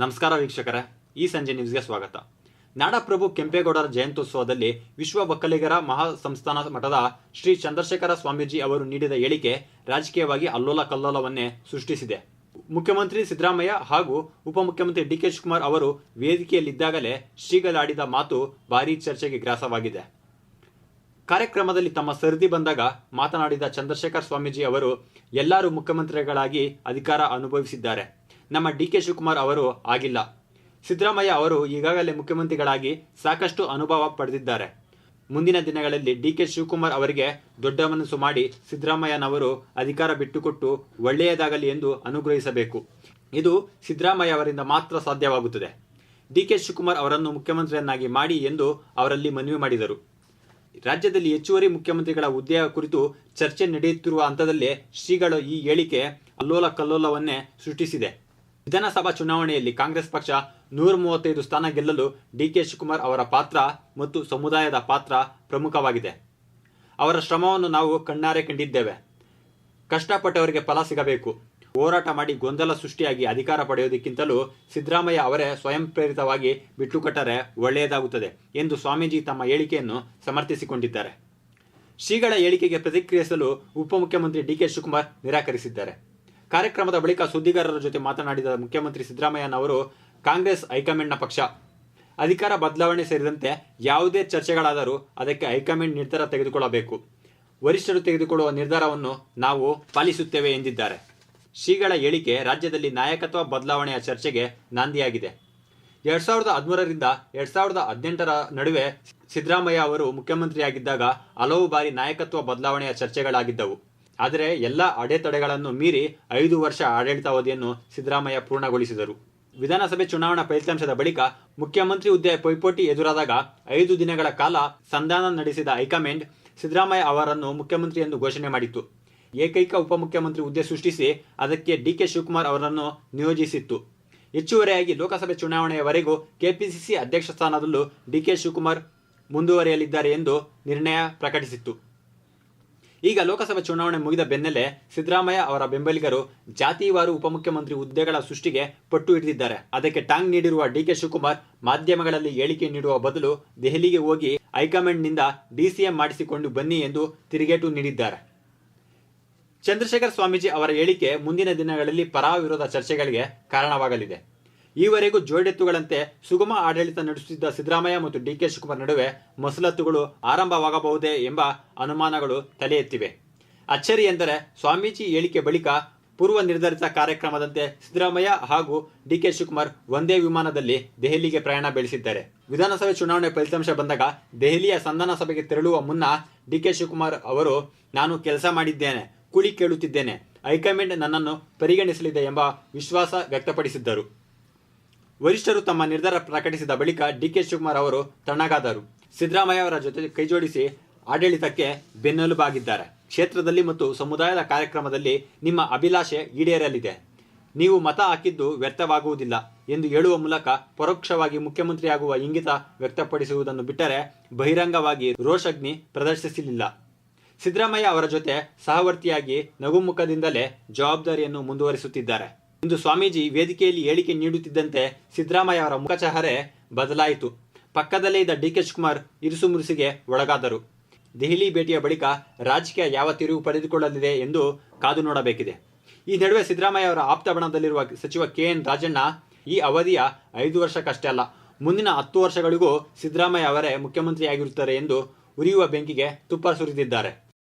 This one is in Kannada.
ನಮಸ್ಕಾರ ವೀಕ್ಷಕರೇ, ಈ ಸಂಜೆ ನ್ಯೂಸ್ಗೆ ಸ್ವಾಗತ. ನಾಡಪ್ರಭು ಕೆಂಪೇಗೌಡರ ಜಯಂತ್ಯುತ್ಸವದಲ್ಲಿ ವಿಶ್ವ ಒಕ್ಕಲಿಗರ ಮಹಾಸಂಸ್ಥಾನ ಮಠದ ಶ್ರೀ ಚಂದ್ರಶೇಖರ ಸ್ವಾಮೀಜಿ ಅವರು ನೀಡಿದ ಹೇಳಿಕೆ ರಾಜಕೀಯವಾಗಿ ಅಲ್ಲೋಲ ಕಲ್ಲೋಲವನ್ನೇ ಸೃಷ್ಟಿಸಿದೆ. ಮುಖ್ಯಮಂತ್ರಿ ಸಿದ್ದರಾಮಯ್ಯ ಹಾಗೂ ಉಪಮುಖ್ಯಮಂತ್ರಿ ಡಿ ಕೆ ಶಿವಕುಮಾರ್ ಅವರು ವೇದಿಕೆಯಲ್ಲಿದ್ದಾಗಲೇ ಶ್ರೀಗಳಾಡಿದ ಮಾತು ಭಾರೀ ಚರ್ಚೆಗೆ ಗ್ರಾಸವಾಗಿದೆ. ಕಾರ್ಯಕ್ರಮದಲ್ಲಿ ತಮ್ಮ ಸರದಿ ಬಂದಾಗ ಮಾತನಾಡಿದ ಚಂದ್ರಶೇಖರ್ ಸ್ವಾಮೀಜಿ ಅವರು, ಎಲ್ಲರೂ ಮುಖ್ಯಮಂತ್ರಿಗಳಾಗಿ ಅಧಿಕಾರ ಅನುಭವಿಸಿದ್ದಾರೆ, ನಮ್ಮ ಡಿ ಕೆ ಶಿವಕುಮಾರ್ ಅವರು ಆಗಿಲ್ಲ. ಸಿದ್ದರಾಮಯ್ಯ ಅವರು ಈಗಾಗಲೇ ಮುಖ್ಯಮಂತ್ರಿಗಳಾಗಿ ಸಾಕಷ್ಟು ಅನುಭವ ಪಡೆದಿದ್ದಾರೆ. ಮುಂದಿನ ದಿನಗಳಲ್ಲಿ ಡಿ ಕೆ ಶಿವಕುಮಾರ್ ಅವರಿಗೆ ದೊಡ್ಡ ಮನಸ್ಸು ಮಾಡಿ ಸಿದ್ದರಾಮಯ್ಯನವರು ಅಧಿಕಾರ ಬಿಟ್ಟುಕೊಟ್ಟು ಒಳ್ಳೆಯದಾಗಲಿ ಎಂದು ಅನುಗ್ರಹಿಸಬೇಕು. ಇದು ಸಿದ್ದರಾಮಯ್ಯ ಅವರಿಂದ ಮಾತ್ರ ಸಾಧ್ಯವಾಗುತ್ತದೆ. ಡಿ ಕೆ ಶಿವಕುಮಾರ್ ಅವರನ್ನು ಮುಖ್ಯಮಂತ್ರಿಯನ್ನಾಗಿ ಮಾಡಿ ಎಂದು ಅವರಲ್ಲಿ ಮನವಿ ಮಾಡಿದರು. ರಾಜ್ಯದಲ್ಲಿ ಹೆಚ್ಚುವರಿ ಮುಖ್ಯಮಂತ್ರಿಗಳ ಹುದ್ದೆಯ ಕುರಿತು ಚರ್ಚೆ ನಡೆಯುತ್ತಿರುವ ಹಂತದಲ್ಲೇ ಶ್ರೀಗಳ ಈ ಹೇಳಿಕೆ ಅಲ್ಲೋಲ ಕಲ್ಲೋಲವನ್ನೇ ಸೃಷ್ಟಿಸಿದೆ. ವಿಧಾನಸಭಾ ಚುನಾವಣೆಯಲ್ಲಿ ಕಾಂಗ್ರೆಸ್ ಪಕ್ಷ 135 ಸ್ಥಾನ ಗೆಲ್ಲಲು ಡಿ ಕೆ ಶಿವಕುಮಾರ್ ಅವರ ಪಾತ್ರ ಮತ್ತು ಸಮುದಾಯದ ಪಾತ್ರ ಪ್ರಮುಖವಾಗಿದೆ. ಅವರ ಶ್ರಮವನ್ನು ನಾವು ಕಣ್ಣಾರೆ ಕಂಡಿದ್ದೇವೆ. ಕಷ್ಟಪಟ್ಟವರಿಗೆ ಫಲ ಸಿಗಬೇಕು. ಹೋರಾಟ ಮಾಡಿ ಗೊಂದಲ ಸೃಷ್ಟಿಯಾಗಿ ಅಧಿಕಾರ ಪಡೆಯುವುದಕ್ಕಿಂತಲೂ ಸಿದ್ದರಾಮಯ್ಯ ಅವರೇ ಸ್ವಯಂ ಪ್ರೇರಿತವಾಗಿ ಬಿಟ್ಟುಕೊಟ್ಟರೆ ಒಳ್ಳೆಯದಾಗುತ್ತದೆ ಎಂದು ಸ್ವಾಮೀಜಿ ತಮ್ಮ ಹೇಳಿಕೆಯನ್ನು ಸಮರ್ಥಿಸಿಕೊಂಡಿದ್ದಾರೆ. ಶ್ರೀಗಳ ಹೇಳಿಕೆಗೆ ಪ್ರತಿಕ್ರಿಯಿಸಲು ಉಪಮುಖ್ಯಮಂತ್ರಿ ಡಿ ಕೆ ಶಿವಕುಮಾರ್ ನಿರಾಕರಿಸಿದ್ದಾರೆ. ಕಾರ್ಯಕ್ರಮದ ಬಳಿಕ ಸುದ್ದಿಗಾರರ ಜೊತೆ ಮಾತನಾಡಿದ ಮುಖ್ಯಮಂತ್ರಿ ಸಿದ್ದರಾಮಯ್ಯನವರು, ಕಾಂಗ್ರೆಸ್ ಹೈಕಮಾಂಡ್ನ ಪಕ್ಷ. ಅಧಿಕಾರ ಬದಲಾವಣೆ ಸೇರಿದಂತೆ ಯಾವುದೇ ಚರ್ಚೆಗಳಾದರೂ ಅದಕ್ಕೆ ಹೈಕಮಾಂಡ್ ನಿರ್ಧಾರ ತೆಗೆದುಕೊಳ್ಳಬೇಕು. ವರಿಷ್ಠರು ತೆಗೆದುಕೊಳ್ಳುವ ನಿರ್ಧಾರವನ್ನು ನಾವು ಪಾಲಿಸುತ್ತೇವೆ ಎಂದಿದ್ದಾರೆ. ಶ್ರೀಗಳ ಹೇಳಿಕೆ ರಾಜ್ಯದಲ್ಲಿ ನಾಯಕತ್ವ ಬದಲಾವಣೆಯ ಚರ್ಚೆಗೆ ನಾಂದಿಯಾಗಿದೆ. 2013ರಿಂದ 2018ರ ನಡುವೆ ಸಿದ್ದರಾಮಯ್ಯ ಅವರು ಮುಖ್ಯಮಂತ್ರಿಯಾಗಿದ್ದಾಗ ಹಲವು ಬಾರಿ ನಾಯಕತ್ವ ಬದಲಾವಣೆಯ ಚರ್ಚೆಗಳಾಗಿದ್ದವು. ಆದರೆ ಎಲ್ಲ ಅಡೆತಡೆಗಳನ್ನು ಮೀರಿ 5 ವರ್ಷ ಆಡಳಿತಾವಧಿಯನ್ನು ಸಿದ್ದರಾಮಯ್ಯ ಪೂರ್ಣಗೊಳಿಸಿದರು. ವಿಧಾನಸಭೆ ಚುನಾವಣಾ ಫಲಿತಾಂಶದ ಬಳಿಕ ಮುಖ್ಯಮಂತ್ರಿ ಹುದ್ದೆ ಪೈಪೋಟಿ ಎದುರಾದಾಗ 5 ದಿನಗಳ ಕಾಲ ಸಂಧಾನ ನಡೆಸಿದ ಹೈಕಮಾಂಡ್ ಸಿದ್ದರಾಮಯ್ಯ ಅವರನ್ನು ಮುಖ್ಯಮಂತ್ರಿ ಎಂದು ಘೋಷಣೆ ಮಾಡಿತ್ತು. ಏಕೈಕ ಉಪಮುಖ್ಯಮಂತ್ರಿ ಹುದ್ದೆ ಸೃಷ್ಟಿಸಿ ಅದಕ್ಕೆ ಡಿ ಕೆ ಶಿವಕುಮಾರ್ ಅವರನ್ನು ನಿಯೋಜಿಸಿತ್ತು. ಹೆಚ್ಚುವರಿಯಾಗಿ ಲೋಕಸಭೆ ಚುನಾವಣೆಯವರೆಗೂ ಕೆಪಿಸಿಸಿ ಅಧ್ಯಕ್ಷ ಸ್ಥಾನದಲ್ಲೂ ಡಿ ಕೆ ಶಿವಕುಮಾರ್ ಮುಂದುವರಿಯಲಿದ್ದಾರೆ ಎಂದು ನಿರ್ಣಯ ಪ್ರಕಟಿಸಿತ್ತು. ಈಗ ಲೋಕಸಭೆ ಚುನಾವಣೆ ಮುಗಿದ ಬೆನ್ನಲ್ಲೇ ಸಿದ್ದರಾಮಯ್ಯ ಅವರ ಬೆಂಬಲಿಗರು ಜಾತಿವಾರು ಉಪಮುಖ್ಯಮಂತ್ರಿ ಹುದ್ದೆಗಳ ಸೃಷ್ಟಿಗೆ ಪಟ್ಟು ಹಿಡಿದಿದ್ದಾರೆ. ಅದಕ್ಕೆ ಟಾಂಗ್ ನೀಡಿರುವ ಡಿ ಕೆ ಶಿವಕುಮಾರ್ ಮಾಧ್ಯಮಗಳಲ್ಲಿ ಹೇಳಿಕೆ ನೀಡುವ ಬದಲು ದೆಹಲಿಗೆ ಹೋಗಿ ಹೈಕಮಾಂಡ್ನಿಂದ ಡಿಸಿಎಂ ಮಾಡಿಸಿಕೊಂಡು ಬನ್ನಿ ಎಂದು ತಿರುಗೇಟು ನೀಡಿದ್ದಾರೆ. ಚಂದ್ರಶೇಖರ್ ಸ್ವಾಮೀಜಿ ಅವರ ಹೇಳಿಕೆ ಮುಂದಿನ ದಿನಗಳಲ್ಲಿ ಪರ ವಿರೋಧ ಚರ್ಚೆಗಳಿಗೆ ಕಾರಣವಾಗಲಿದೆ. ಈವರೆಗೂ ಜೋಡೆತ್ತುಗಳಂತೆ ಸುಗಮ ಆಡಳಿತ ನಡೆಸುತ್ತಿದ್ದ ಸಿದ್ದರಾಮಯ್ಯ ಮತ್ತು ಡಿ ಕೆ ಶಿವಕುಮಾರ್ ನಡುವೆ ಮಸಲತ್ತುಗಳು ಆರಂಭವಾಗಬಹುದೇ ಎಂಬ ಅನುಮಾನಗಳು ತಲೆ ಎತ್ತಿವೆ. ಅಚ್ಚರಿ ಎಂದರೆ ಸ್ವಾಮೀಜಿ ಹೇಳಿಕೆ ಬಳಿಕ ಪೂರ್ವ ನಿರ್ಧರಿತ ಕಾರ್ಯಕ್ರಮದಂತೆ ಸಿದ್ದರಾಮಯ್ಯ ಹಾಗೂ ಡಿ ಕೆ ಶಿವಕುಮಾರ್ ಒಂದೇ ವಿಮಾನದಲ್ಲಿ ದೆಹಲಿಗೆ ಪ್ರಯಾಣ ಬೆಳೆಸಿದ್ದಾರೆ. ವಿಧಾನಸಭೆ ಚುನಾವಣೆ ಫಲಿತಾಂಶ ಬಂದಾಗ ದೆಹಲಿಯ ಸಂಧಾನ ಸಭೆಗೆ ತೆರಳುವ ಮುನ್ನ ಡಿ ಕೆ ಶಿವಕುಮಾರ್ ಅವರು, ನಾನು ಕೆಲಸ ಮಾಡಿದ್ದೇನೆ, ಕೂಲಿ ಕೇಳುತ್ತಿದ್ದೇನೆ, ಹೈಕಮಾಂಡ್ ನನ್ನನ್ನು ಪರಿಗಣಿಸಲಿದೆ ಎಂಬ ವಿಶ್ವಾಸ ವ್ಯಕ್ತಪಡಿಸಿದ್ದರು. ವರಿಷ್ಠರು ತಮ್ಮ ನಿರ್ಧಾರ ಪ್ರಕಟಿಸಿದ ಬಳಿಕ ಡಿ ಕೆ ಶಿವಕುಮಾರ್ ಅವರು ತಣ್ಣಗಾದರು. ಸಿದ್ದರಾಮಯ್ಯ ಅವರ ಜೊತೆ ಕೈಜೋಡಿಸಿ ಆಡಳಿತಕ್ಕೆ ಬೆನ್ನೆಲುಬಾಗಿದ್ದಾರೆ. ಕ್ಷೇತ್ರದಲ್ಲಿ ಮತ್ತು ಸಮುದಾಯದ ಕಾರ್ಯಕ್ರಮದಲ್ಲಿ ನಿಮ್ಮ ಅಭಿಲಾಷೆ ಈಡೇರಲಿದೆ. ನೀವು ಮತ ಹಾಕಿದ್ದು ವ್ಯರ್ಥವಾಗುವುದಿಲ್ಲ ಎಂದು ಹೇಳುವ ಮೂಲಕ ಪರೋಕ್ಷವಾಗಿ ಮುಖ್ಯಮಂತ್ರಿಯಾಗುವ ಇಂಗಿತ ವ್ಯಕ್ತಪಡಿಸುವುದನ್ನು ಬಿಟ್ಟರೆ ಬಹಿರಂಗವಾಗಿ ರೋಷಾಗ್ನಿ ಪ್ರದರ್ಶಿಸಲಿಲ್ಲ. ಸಿದ್ದರಾಮಯ್ಯ ಅವರ ಜೊತೆ ಸಹವರ್ತಿಯಾಗಿ ನಗುಮುಖದಿಂದಲೇ ಜವಾಬ್ದಾರಿಯನ್ನು ಮುಂದುವರಿಸುತ್ತಿದ್ದಾರೆ. ಇಂದು ಸ್ವಾಮೀಜಿ ವೇದಿಕೆಯಲ್ಲಿ ಹೇಳಿಕೆ ನೀಡುತ್ತಿದ್ದಂತೆ ಸಿದ್ದರಾಮಯ್ಯ ಅವರ ಮುಖಚಹರೆ ಬದಲಾಯಿತು. ಪಕ್ಕದಲ್ಲೇ ಇದ್ದ ಡಿ ಕೆ ಶಿವಕುಮಾರ್ ಇರುಸುಮುರುಸಿಗೆ ಒಳಗಾದರು. ದೆಹಲಿ ಭೇಟಿಯ ಬಳಿಕ ರಾಜಕೀಯ ಯಾವ ತಿರುವು ಪಡೆದುಕೊಳ್ಳಲಿದೆ ಎಂದು ಕಾದು ನೋಡಬೇಕಿದೆ. ಈ ನಡುವೆ ಸಿದ್ದರಾಮಯ್ಯ ಅವರ ಆಪ್ತ ಬಣದಲ್ಲಿರುವ ಸಚಿವ KN ರಾಜಣ್ಣ, ಈ ಅವಧಿಯ 5 ವರ್ಷಕ್ಕಷ್ಟೇ ಅಲ್ಲ, ಮುಂದಿನ 10 ವರ್ಷಗಳಿಗೂ ಸಿದ್ದರಾಮಯ್ಯ ಅವರೇ ಮುಖ್ಯಮಂತ್ರಿಯಾಗಿರುತ್ತಾರೆ ಎಂದು ಉರಿಯುವ ಬೆಂಕಿಗೆ ತುಪ್ಪ ಸುರಿದಿದ್ದಾರೆ.